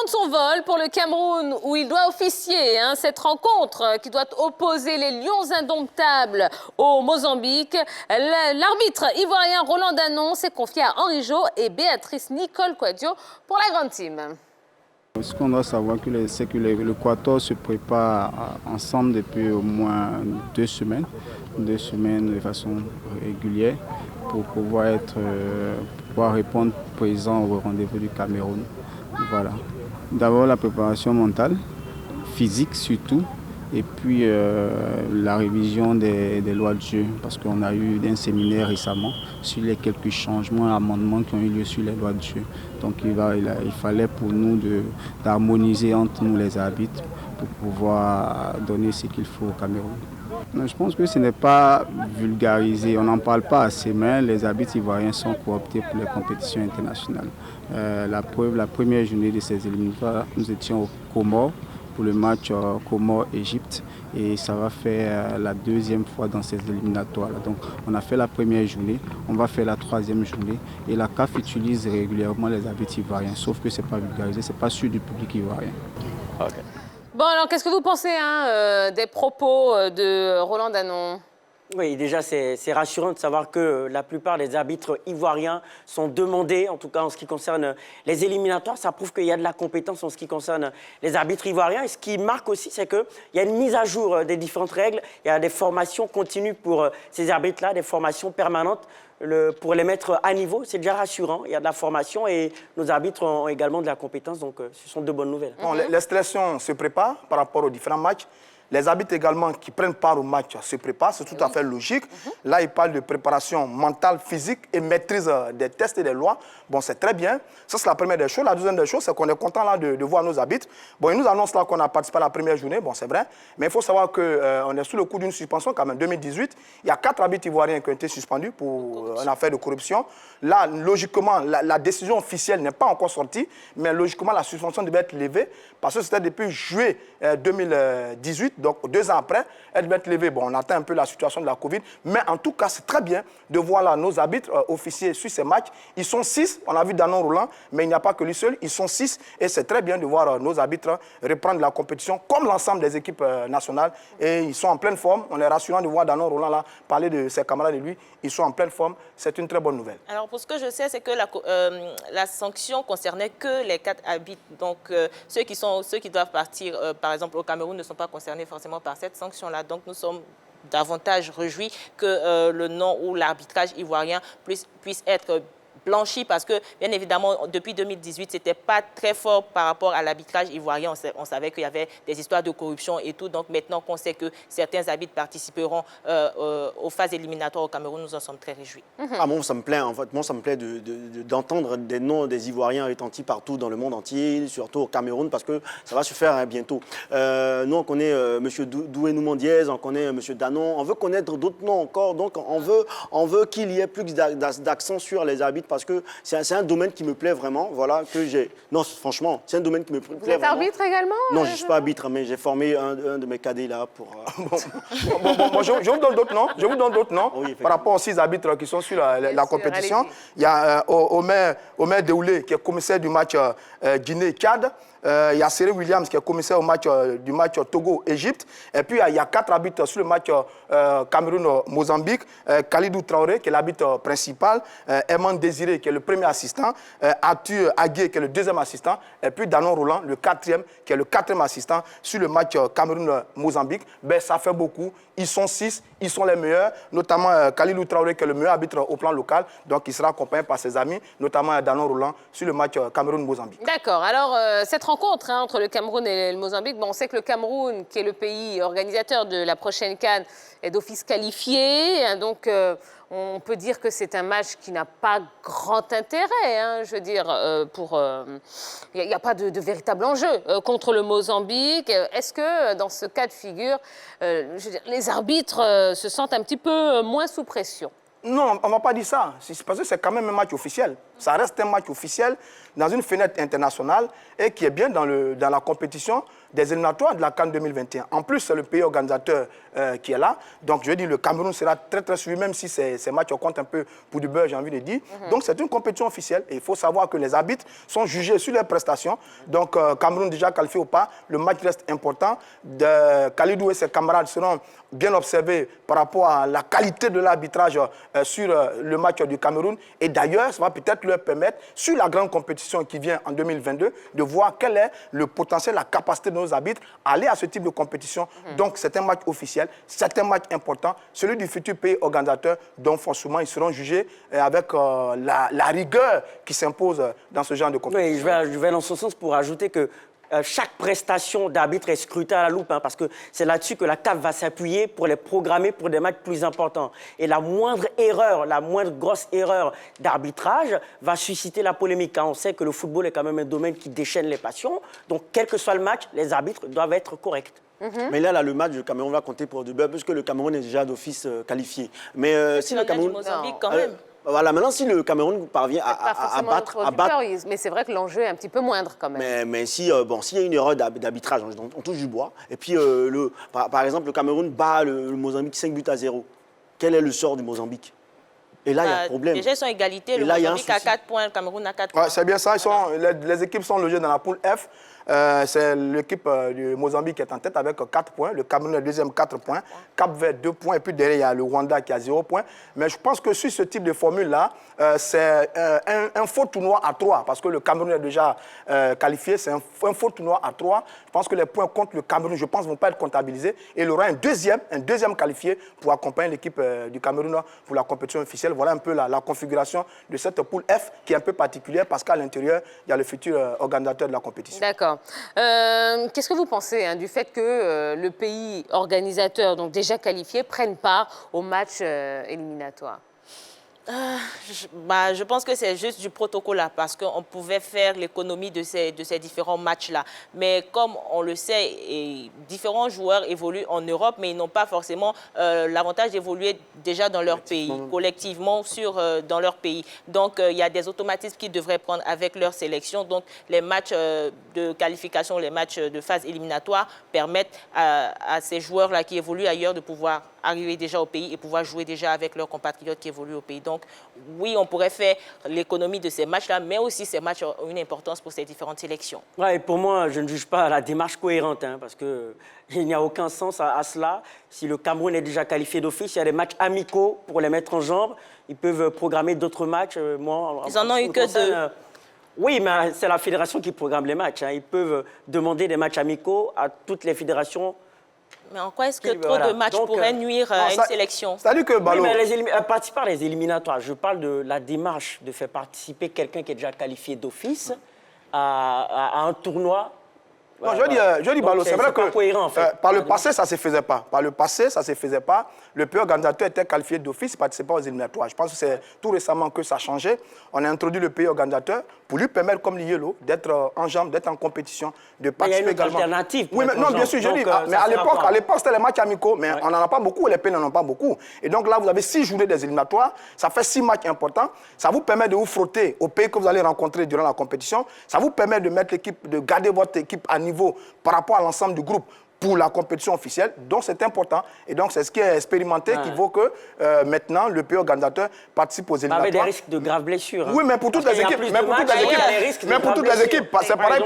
prendre son vol pour le Cameroun où il doit officier cette rencontre qui doit opposer les Lions indomptables au Mozambique. L'arbitre ivoirien Roland Danon s'est confié à Henri Jo et Béatrice Nicole Quadio pour la grande team. Ce qu'on doit savoir, c'est que le Quator se prépare ensemble depuis au moins 2 semaines de façon régulière pour pouvoir répondre présent au rendez-vous du Cameroun. Voilà. D'abord la préparation mentale, physique surtout, et puis la révision des lois de jeu, parce qu'on a eu un séminaire récemment sur les quelques changements et amendements qui ont eu lieu sur les lois de jeu. Donc il fallait pour nous d'harmoniser entre nous les arbitres pour pouvoir donner ce qu'il faut au Cameroun. Mais je pense que ce n'est pas vulgarisé, on n'en parle pas assez, mais les arbitres ivoiriens sont cooptés pour les compétitions internationales. La preuve, la première journée de ces éliminatoires, nous étions au Comores pour le match Comores-Égypte et ça va faire la deuxième fois dans ces éliminatoires. Donc on a fait la première journée, on va faire la troisième journée et la CAF utilise régulièrement les arbitres ivoiriens, sauf que ce n'est pas vulgarisé, ce n'est pas sûr du public ivoirien. Okay. Bon, alors, qu'est-ce que vous pensez des propos de Roland Danon? Oui, déjà, c'est rassurant de savoir que la plupart des arbitres ivoiriens sont demandés, en tout cas en ce qui concerne les éliminatoires. Ça prouve qu'il y a de la compétence en ce qui concerne les arbitres ivoiriens. Et ce qui marque aussi, c'est qu'il y a une mise à jour des différentes règles. Il y a des formations continues pour ces arbitres-là, des formations permanentes pour les mettre à niveau. C'est déjà rassurant. Il y a de la formation et nos arbitres ont également de la compétence. Donc, ce sont de bonnes nouvelles. Bon, les sélections se préparent par rapport aux différents matchs. Les arbitres également qui prennent part au match se préparent, c'est tout à fait logique. Là, ils parlent de préparation mentale, physique et maîtrise des tests et des lois. Bon, c'est très bien. Ça, c'est la première des choses. La deuxième des choses, c'est qu'on est content là de voir nos arbitres. Bon, ils nous annoncent là qu'on a participé à la première journée. Bon, c'est vrai. Mais il faut savoir qu'on est sous le coup d'une suspension quand même. 2018, il y a 4 arbitres ivoiriens qui ont été suspendus pour une affaire de corruption. Là, logiquement, la décision officielle n'est pas encore sortie, mais logiquement, la suspension devait être levée parce que c'était depuis juillet 2018. Donc, 2 ans après, elle devait être levée. Bon, on attend un peu la situation de la Covid. Mais en tout cas, c'est très bien de voir là nos arbitres officiers sur ces matchs. Ils sont 6. On a vu Danon Roland, mais il n'y a pas que lui seul. Ils sont 6. Et c'est très bien de voir nos arbitres reprendre la compétition comme l'ensemble des équipes nationales. Et ils sont en pleine forme. On est rassurant de voir Danon Roland là parler de ses camarades de lui. Ils sont en pleine forme. C'est une très bonne nouvelle. Alors, pour ce que je sais, c'est que la sanction concernait que les 4 arbitres. Donc, ceux qui doivent partir, par exemple, au Cameroun, ne sont pas concernés forcément par cette sanction-là. Donc, nous sommes davantage réjouis que le nom ou l'arbitrage ivoirien puisse être blanchi parce que, bien évidemment, depuis 2018, ce n'était pas très fort par rapport à l'arbitrage ivoirien. On savait qu'il y avait des histoires de corruption et tout. Donc, maintenant qu'on sait que certains arbitres participeront aux phases éliminatoires au Cameroun, nous en sommes très réjouis. Ah, moi, ça me plaît, en fait. Moi, ça me plaît d'entendre des noms des Ivoiriens retentis partout dans le monde entier, surtout au Cameroun, parce que ça va se faire bientôt. Nous, on connaît M. Doué-Noumon Diez, on connaît M. Danon. On veut connaître d'autres noms encore. Donc, on veut qu'il y ait plus d'accent sur les arbitres parce que c'est un domaine qui me plaît vraiment, voilà, que j'ai... Non, franchement, c'est un domaine qui me plaît vraiment. Vous êtes arbitre également? Non, je ne suis pas arbitre, mais j'ai formé un de mes cadets là pour... Je vous donne d'autres noms, oui, par rapport aux 6 arbitres qui sont sur la compétition. Il y a Omer Deoulé, qui est commissaire du match Guinée-Tchad. Il y a Cyril Williams qui est commissaire du match Togo-Égypte. Et puis il y a 4 arbitres sur le match Cameroun-Mozambique. Khalidou Traoré qui est l'arbitre principal. Eman Désiré qui est le premier assistant. Arthur Agué qui est le deuxième assistant. Et puis Danon Roland, le 4e, qui est le 4e assistant sur le match Cameroun-Mozambique. Ben, ça fait beaucoup. Ils sont 6, ils sont les meilleurs. Notamment Khalidou Traoré qui est le meilleur arbitre au plan local. Donc il sera accompagné par ses amis, notamment Danon Roland sur le match Cameroun-Mozambique. D'accord. Alors, cette rencontre entre le Cameroun et le Mozambique, bon, on sait que le Cameroun, qui est le pays organisateur de la prochaine CAN, est d'office qualifié. Donc, on peut dire que c'est un match qui n'a pas grand intérêt. Je veux dire, il n'y a pas de véritable enjeu contre le Mozambique. Est-ce que, dans ce cas de figure, je veux dire, les arbitres se sentent un petit peu moins sous pression? Non, on ne va pas dire ça. Parce que c'est quand même un match officiel. Ça reste un match officiel dans une fenêtre internationale et qui est bien dans la compétition. des éliminatoires de la CAN 2021. En plus, c'est le pays organisateur qui est là. Donc, je dis, le Cameroun sera très, très suivi, même si ces matchs comptent un peu pour du beurre, j'ai envie de dire. Donc, c'est une compétition officielle. Et il faut savoir que les arbitres sont jugés sur leurs prestations. Donc, Cameroun déjà qualifié ou pas, le match reste important. Khalidou et ses camarades seront bien observés par rapport à la qualité de l'arbitrage sur le match du Cameroun. Et d'ailleurs, ça va peut-être leur permettre, sur la grande compétition qui vient en 2022, de voir quel est le potentiel, la capacité de nos arbitres à aller à ce type de compétition. Donc, c'est un match officiel, c'est un match important, celui du futur pays organisateur, dont forcément ils seront jugés avec la rigueur qui s'impose dans ce genre de compétition. Oui, je vais dans ce sens pour ajouter que chaque prestation d'arbitre est scrutée à la loupe, parce que c'est là-dessus que la CAF va s'appuyer pour les programmer pour des matchs plus importants. Et la moindre erreur, la moindre grosse erreur d'arbitrage va susciter la polémique. On sait que le football est quand même un domaine qui déchaîne les passions. Donc, quel que soit le match, les arbitres doivent être corrects. Mais là, le match du Cameroun va compter pour du beurre, puisque le Cameroun est déjà d'office qualifié. Mais si le Cameroun... Mozambique, quand même. Voilà, maintenant, si le Cameroun parvient à battre... Mais c'est vrai que l'enjeu est un petit peu moindre quand même. Mais si, s'il y a une erreur d'arbitrage, on touche du bois, et puis, par exemple, le Cameroun bat le Mozambique 5-0. Quel est le sort du Mozambique? Et là, il y a un problème. Déjà, ils sont égalité. Le Mozambique a 4 points, le Cameroun a 4 points. Ouais, c'est bien ça. Les équipes sont logées dans la poule F. C'est l'équipe du Mozambique qui est en tête avec 4 points. Le Cameroun est deuxième, 4 points. Cap-Vert, 2 points. Et puis derrière, il y a le Rwanda qui a 0 points. Mais je pense que sur ce type de formule-là, c'est un faux tournoi à 3. Parce que le Cameroun est déjà qualifié. C'est un faux tournoi à 3. Je pense que les points contre le Cameroun, je pense, ne vont pas être comptabilisés. Et il y aura un deuxième qualifié pour accompagner l'équipe du Cameroun pour la compétition officielle. Voilà un peu la configuration de cette poule F qui est un peu particulière parce qu'à l'intérieur, il y a le futur organisateur de la compétition. D'accord. Qu'est-ce que vous pensez du fait que le pays organisateur, donc déjà qualifié, prenne part au match éliminatoire? Je pense que c'est juste du protocole là, parce qu'on pouvait faire l'économie de ces différents matchs-là. Mais comme on le sait, différents joueurs évoluent en Europe, mais ils n'ont pas forcément l'avantage d'évoluer déjà dans leur pays, collectivement dans leur pays. Donc, il y a des automatismes qu'ils devraient prendre avec leur sélection. Donc, les matchs de qualification, les matchs de phase éliminatoire permettent à ces joueurs-là qui évoluent ailleurs de pouvoir arriver déjà au pays et pouvoir jouer déjà avec leurs compatriotes qui évoluent au pays. Donc, oui, on pourrait faire l'économie de ces matchs-là, mais aussi ces matchs ont une importance pour ces différentes sélections. Ouais, et pour moi, je ne juge pas la démarche cohérente, parce qu'il n'y a aucun sens à cela. Si le Cameroun est déjà qualifié d'office, il y a des matchs amicaux pour les mettre en jambes. Ils peuvent programmer d'autres matchs. Ils n'en ont eu que 2. Oui, mais c'est la fédération qui programme les matchs. Ils peuvent demander des matchs amicaux à toutes les fédérations. Mais en quoi est-ce que trop de matchs pourraient nuire à une sélection? C'est-à-dire que Ballot... Oui, mais participer à les éliminatoires, je parle de la démarche de faire participer quelqu'un qui est déjà qualifié d'office à un tournoi. Non, je dis Ballot, c'est vrai que cohérent, en fait. Par le passé, ça ne se faisait pas. Par le passé, ça ne se faisait pas. Le pays organisateur était qualifié d'office, il participait aux éliminatoires. Je pense que c'est tout récemment que ça a changé. On a introduit le pays organisateur pour lui permettre, comme l'IELO, d'être en jambes, d'être en compétition, de participer également. Il y a une alternative. Oui, mais non, bien sûr, je dis. Mais à l'époque, c'était les matchs amicaux. Mais on n'en a pas beaucoup, les pays n'en ont pas beaucoup. Et donc là, vous avez 6 journées des éliminatoires. Ça fait 6 matchs importants. Ça vous permet de vous frotter aux pays que vous allez rencontrer durant la compétition. Ça vous permet de mettre l'équipe, de garder votre équipe à niveau par rapport à l'ensemble du groupe pour la compétition officielle. Donc, c'est important. Et donc, c'est ce qui est expérimenté qui vaut que maintenant, le pays organisateur participe aux éliminatoires. Avec des risques de graves blessures. Oui, mais pour toutes les équipes. Mais pour toutes les équipes, c'est pareil.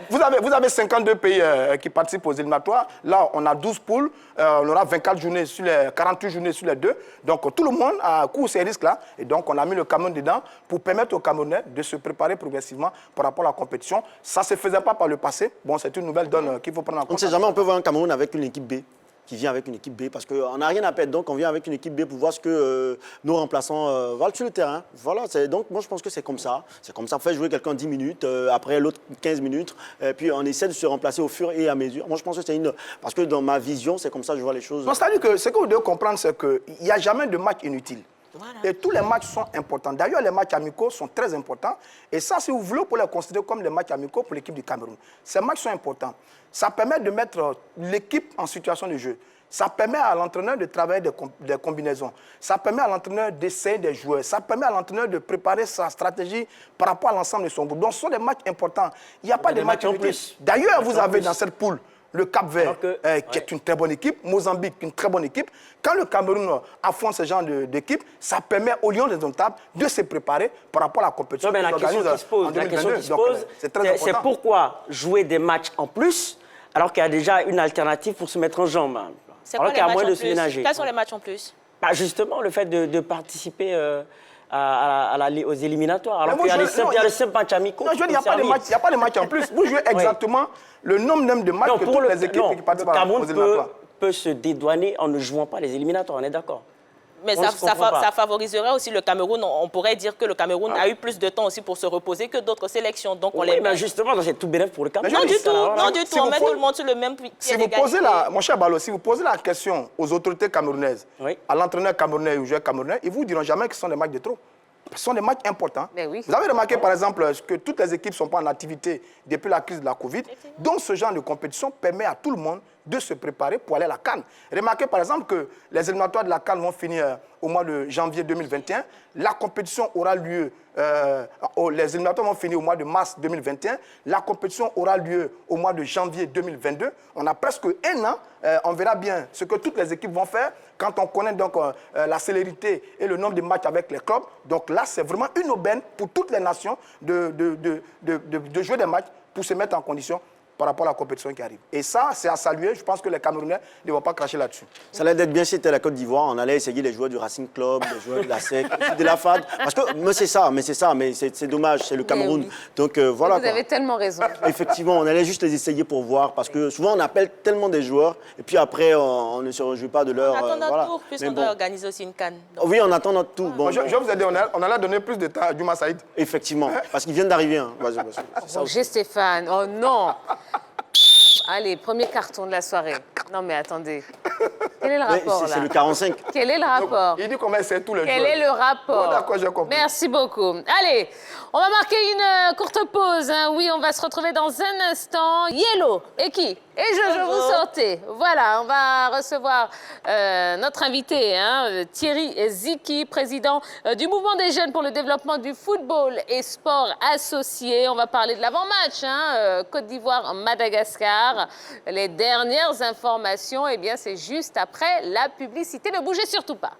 Vous avez 52 pays qui participent aux éliminatoires. Là, on a 12 poules. On aura 24 journées sur les 48 journées sur les 2. Donc, tout le monde court ces risques-là. Et donc, on a mis le Cameroun dedans pour permettre aux Camerounais de se préparer progressivement par rapport à la compétition. Ça ne se faisait pas par le passé. Bon, c'est une nouvelle donne qu'il faut prendre en compte. On ne sait jamais, on peut voir un Cameroun avec une équipe B, qui vient avec une équipe B, parce qu'on n'a rien à perdre, donc on vient avec une équipe B pour voir ce que nos remplaçants valent sur le terrain. Voilà, donc moi je pense que c'est comme ça. C'est comme ça, on fait jouer quelqu'un 10 minutes, après l'autre 15 minutes, puis on essaie de se remplacer au fur et à mesure. Moi je pense que c'est parce que dans ma vision, c'est comme ça que je vois les choses. Non, c'est-à-dire que ce que vous devez comprendre, c'est qu'il n'y a jamais de match inutile. Voilà. Et tous les matchs sont importants. D'ailleurs, les matchs amicaux sont très importants. Et ça, si vous voulez, vous pouvez les considérer comme des matchs amicaux pour l'équipe du Cameroun. Ces matchs sont importants. Ça permet de mettre l'équipe en situation de jeu. Ça permet à l'entraîneur de travailler des combinaisons. Ça permet à l'entraîneur d'essayer des joueurs. Ça permet à l'entraîneur de préparer sa stratégie par rapport à l'ensemble de son groupe. Donc, ce sont des matchs importants. Il n'y a pas de matchs en plus. D'ailleurs, vous avez dans cette poule le Cap-Vert, qui est une très bonne équipe, Mozambique, une très bonne équipe. Quand le Cameroun affronte ce genre d'équipe, ça permet aux Lions des Indomptables de se préparer par rapport à la compétition. La question qui se pose, c'est pourquoi jouer des matchs en plus alors qu'il y a déjà une alternative pour se mettre en jambe. C'est quoi les matchs en plus? Quels sont les matchs en plus? Justement, le fait de participer aux éliminatoires. Alors qu'il y a les simples matchs amicaux. Non, je veux dire, il n'y a pas de match en plus. Vous jouez exactement le nombre de matchs que toutes les équipes qui participent aux éliminatoires. Peut se dédouaner en ne jouant pas les éliminatoires, on est d'accord? Mais ça favoriserait aussi le Cameroun. On pourrait dire que le Cameroun a eu plus de temps aussi pour se reposer que d'autres sélections. Donc on les met. Justement, c'est tout bénéfice pour le Cameroun. Non du tout, non du tout. On met tout le monde sur le même pied d'égalité. Mon cher Balo, si vous posez la question aux autorités camerounaises, à l'entraîneur camerounais et aux joueurs camerounais, ils ne vous diront jamais que ce sont des matchs de trop. Ce sont des matchs importants. Oui. Vous avez remarqué, par exemple, que toutes les équipes ne sont pas en activité depuis la crise de la Covid. Donc, ce genre de compétition permet à tout le monde de se préparer pour aller à la CAN. Remarquez, par exemple, que les éliminatoires de la CAN vont finir au mois de janvier 2021. La compétition aura lieu, les éliminatoires vont finir au mois de mars 2021. La compétition aura lieu au mois de janvier 2022. On a presque un an. On verra bien ce que toutes les équipes vont faire quand on connaît donc la célérité et le nombre de matchs avec les clubs. Donc là, c'est vraiment une aubaine pour toutes les nations de jouer des matchs pour se mettre en condition par rapport à la compétition qui arrive. Et ça, c'est à saluer. Je pense que les Camerounais ne vont pas cracher là-dessus. Ça allait être bien si c'était la Côte d'Ivoire. On allait essayer les joueurs du Racing Club, les joueurs de la SEC, de la FAD. Parce que mais c'est dommage, c'est le Cameroun. Oui. Donc voilà. Vous avez tellement raison. Effectivement, on allait juste les essayer pour voir. Parce que souvent, on appelle tellement des joueurs. Et puis après, on ne se réjouit pas de leur... On attend notre tour, puisqu'on doit organiser aussi une CAN. Oui, on attend notre tour. Bon, je vous ai dit, on allait donner plus de temps à Djouma Saïd. Effectivement, parce qu'ils viennent d'arriver. Hein. Roger Stéphane, oh non. Allez, premier carton de la soirée. Non mais attendez. Quel est le rapport là? C'est le 45. Quel est le rapport? Il dit qu'on va essayer tous les jours. Quel est le rapport? Oh, d'accord, j'ai compris. Merci beaucoup. Allez, on va marquer une courte pause. Hein. Oui, on va se retrouver dans un instant. Yellow, et qui? Et Jojo, vous sortez. Voilà, on va recevoir notre invité, hein, Thierry Ziki, président du Mouvement des jeunes pour le développement du football et sport associé. On va parler de l'avant-match, hein, Côte d'Ivoire-Madagascar. Les dernières informations, eh bien, c'est juste après la publicité. Ne bougez surtout pas.